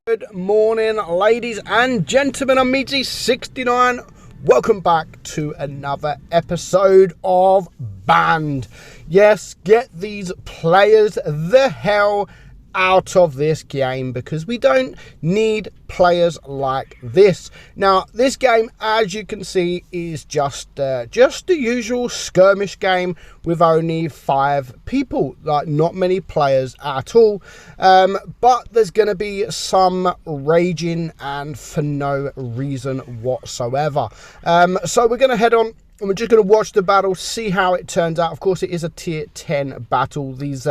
Good morning, ladies and gentlemen. I'm meadsy69. Welcome back to another episode of Banned. Yes, get these players the hell out of this game because we don't need players like this. Now, this game, as you can see, is just the usual skirmish game with only 5 people, like not many players at all. But there's going to be some raging and for no reason whatsoever. So we're going to head on. And we're just going to watch the battle, see how it turns out. Of course, it is a tier 10 battle. These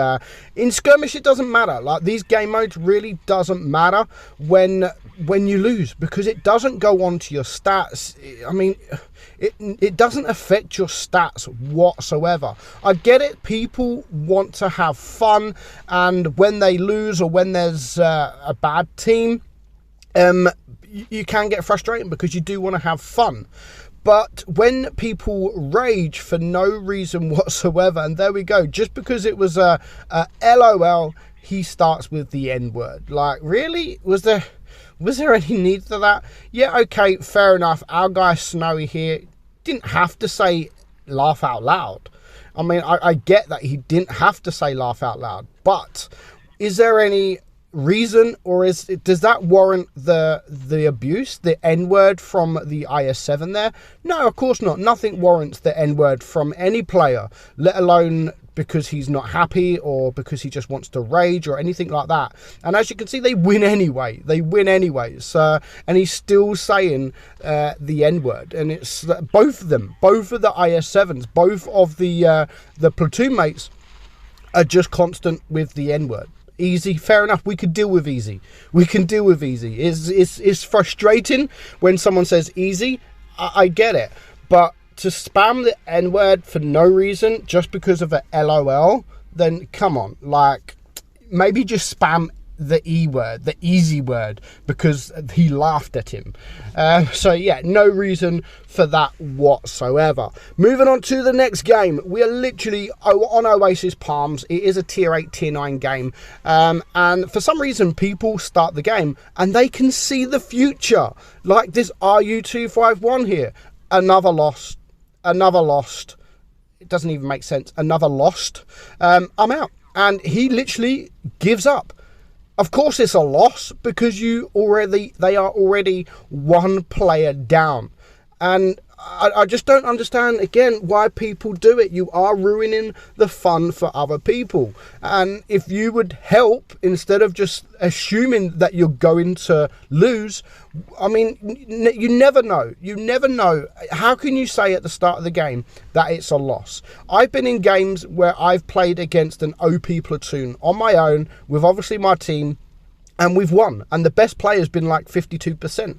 in skirmish, it doesn't matter. Like, these game modes really doesn't matter when you lose, because it doesn't go on to your stats. I mean, it doesn't affect your stats whatsoever. I get it. People want to have fun, and when they lose or when there's a bad team, you can get frustrating because you do want to have fun. But when people rage for no reason whatsoever, and there we go, just because it was a LOL, he starts with the N-word. Like, really? Was there any need for that? Yeah, okay, fair enough. Our guy Snowy here didn't have to say laugh out loud. I mean, I get that he didn't have to say laugh out loud, but is there any reason, or does that warrant the abuse, the N-word from the IS7 there? No, of course not. Nothing warrants the N-word from any player, let alone because he's not happy or because he just wants to rage or anything like that. And as you can see, they win anyway. And he's still saying the N-word, and it's both of them, both of the IS7s, both of the platoon mates are just constant with the N-word. Easy, fair enough. We could deal with easy. We can deal with easy. It's frustrating when someone says easy. I get it. But to spam the N-word for no reason, just because of a LOL, then come on. Like, maybe just spam the E word, the easy word, because he laughed at him. So yeah, no reason for that whatsoever. Moving on to the next game. We are literally on Oasis Palms. It is a tier 8, tier 9 game. And for some reason, people start the game and they can see the future. Like this RU251 here. Another lost. It doesn't even make sense. Another lost. I'm out. And he literally gives up. Of course it's a loss because they are already 1 player down. And I just don't understand, again, why people do it. You are ruining the fun for other people. And if you would help, instead of just assuming that you're going to lose, I mean, you never know. You never know. How can you say at the start of the game that it's a loss? I've been in games where I've played against an OP platoon on my own, with obviously my team, and we've won. And the best player's been like 52%.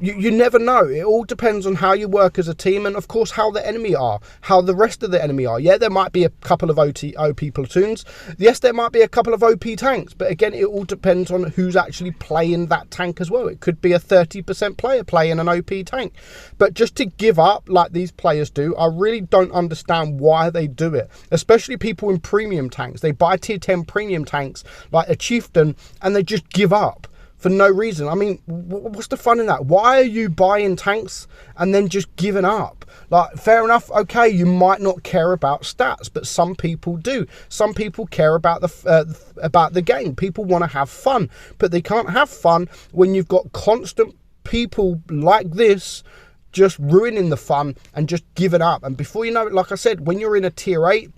You never know. It all depends on how you work as a team, and of course how the enemy are, how the rest of the enemy are. Yeah, there might be a couple of OP platoons. Yes, there might be a couple of OP tanks, but again, it all depends on who's actually playing that tank as well. It could be a 30% player playing an OP tank. But just to give up like these players do, I really don't understand why they do it. Especially people in premium tanks. They buy tier 10 premium tanks like a Chieftain and they just give up for no reason. I mean, what's the fun in that? Why are you buying tanks and then just giving up? Like, fair enough, okay, you might not care about stats, but some people do. Some people care about the game. People want to have fun, but they can't have fun when you've got constant people like this just ruining the fun and just giving up. And before you know it, like I said, when you're in a tier 8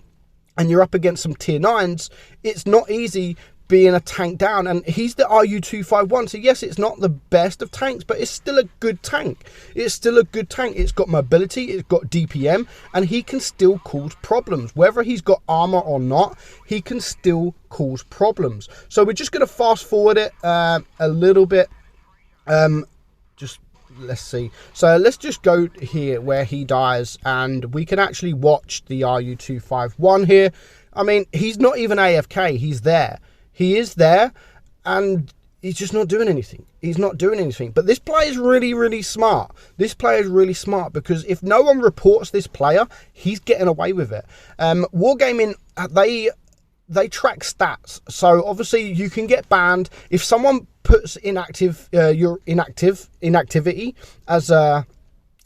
and you're up against some tier 9s, it's not easy being a tank down. And he's the RU251, so yes, it's not the best of tanks, but it's still a good tank. It's still a good tank. It's got mobility, it's got DPM, and he can still cause problems. Whether he's got armor or not, he can still cause problems. So we're just going to fast forward it a little bit. Let's see. So let's just go here where he dies, and we can actually watch the RU251 here. I mean, he's not even AFK. He's there. He is there, and he's just not doing anything. He's not doing anything. But this player is really, really smart. This player is really smart, because if no one reports this player, he's getting away with it. Wargaming, they they track stats. So obviously you can get banned if someone puts your inactivity as a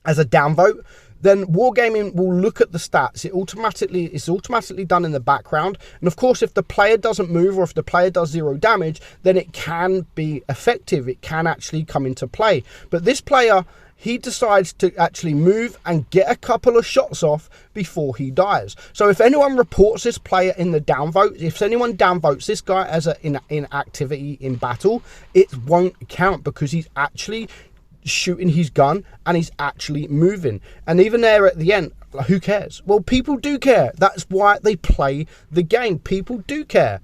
downvote. Then Wargaming will look at the stats. It's automatically done in the background. And of course, if the player doesn't move or if the player does 0 damage, then it can be effective. It can actually come into play. But this player, he decides to actually move and get a couple of shots off before he dies. So if anyone reports this player in the downvote, if anyone downvotes this guy as an inactivity in battle, it won't count because he's actually shooting his gun and he's actually moving. And even there at the end, who cares? Well, people do care. That's why they play the game. People do care.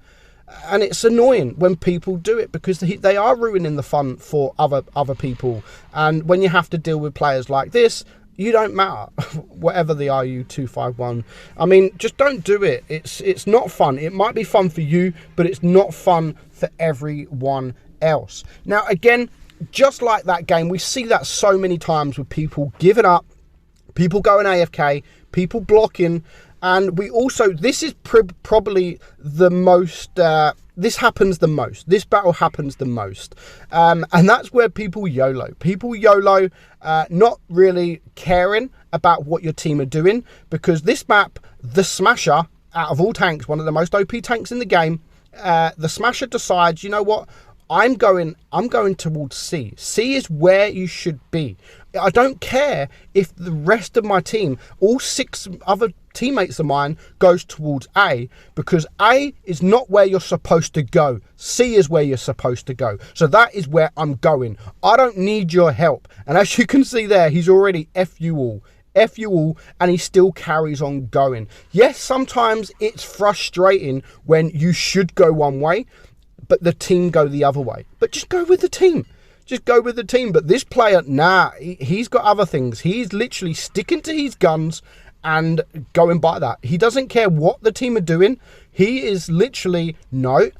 And it's annoying when people do it because they are ruining the fun for other people. And when you have to deal with players like this, you don't matter, whatever the RU251. I mean, just don't do it. It's not fun. It might be fun for you, but it's not fun for everyone else. Now, again, just like that game, we see that so many times with people giving up, people going AFK, people blocking. And we also, this is probably the most, this happens the most. This battle happens the most. And that's where people YOLO. People YOLO, not really caring about what your team are doing. Because this map, the Smasher, out of all tanks, one of the most OP tanks in the game, the Smasher decides, you know what? I'm going towards C. C is where you should be. I don't care if the rest of my team, all 6 other teammates of mine, goes towards A, because A is not where you're supposed to go. C is where you're supposed to go. So that is where I'm going. I don't need your help. And as you can see there, he's already F you all, and he still carries on going. Yes, sometimes it's frustrating when you should go one way, but the team go the other way. But just go with the team. Just go with the team. But this player, nah, he's got other things. He's literally sticking to his guns and going by that. He doesn't care what the team are doing. He is literally, no,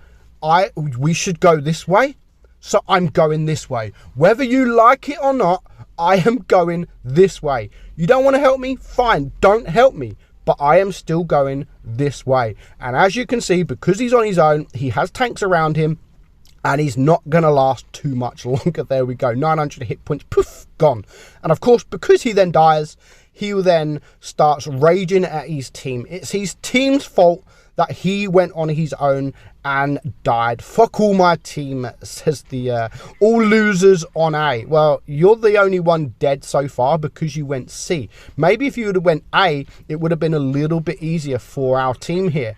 we should go this way, so I'm going this way. Whether you like it or not, I am going this way. You don't want to help me? Fine, don't help me. But I am still going this way. And as you can see, because he's on his own, he has tanks around him, and he's not going to last too much longer. There we go. 900 hit points, poof, gone. And of course, because he then dies, he then starts raging at his team. It's his team's fault that he went on his own and died. Fuck all my team, says the all losers on A. Well, you're the only one dead so far because you went C. Maybe if you would have went A, it would have been a little bit easier for our team here.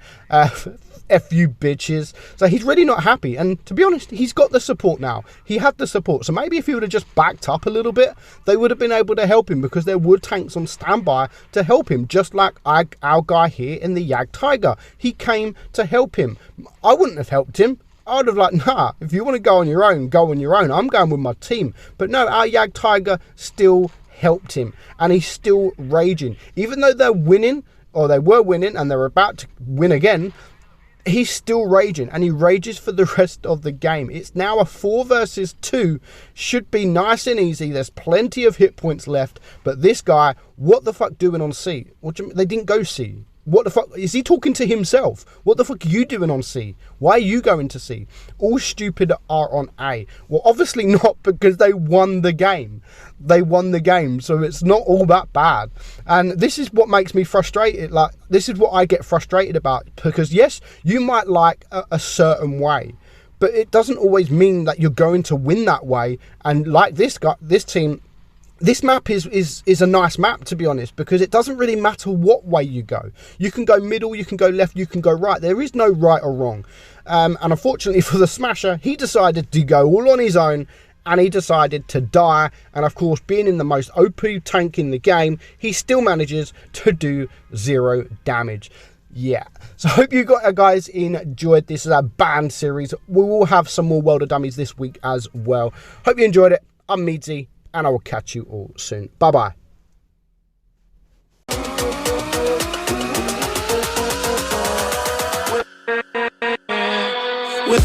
F you bitches. So he's really not happy, and to be honest, he's got the support now. He had the support, so maybe if he would have just backed up a little bit, they would have been able to help him, because there were tanks on standby to help him, just like our guy here in the Yag Tiger. He came to help him. I wouldn't have helped him. I would have like, nah, if you want to go on your own, go on your own. I'm going with my team. But no, our Yag Tiger still helped him, and he's still raging. Even though they're winning, or they were winning, and they're about to win again, he's still raging, and he rages for the rest of the game. It's now a 4 versus 2. Should be nice and easy. There's plenty of hit points left. But this guy, what the fuck doing on C? What do you mean? They didn't go C. What the fuck? Is he talking to himself? What the fuck are you doing on C? Why are you going to C? All stupid are on A. Well, obviously not, because they won the game. They won the game, so it's not all that bad. And this is what makes me frustrated. Like, this is what I get frustrated about, because yes, you might like a certain way, but it doesn't always mean that you're going to win that way. And like this guy, this team, this map is a nice map, to be honest, because it doesn't really matter what way you go. You can go middle, you can go left, you can go right. There is no right or wrong. And unfortunately for the Smasher, he decided to go all on his own, and he decided to die. And of course, being in the most OP tank in the game, he still manages to do 0 damage. Yeah, so I hope you guys enjoyed this as a banned series. We will have some more World of Dummies this week as well. Hope you enjoyed it. I'm Meadsy, and I will catch you all soon. Bye-bye. With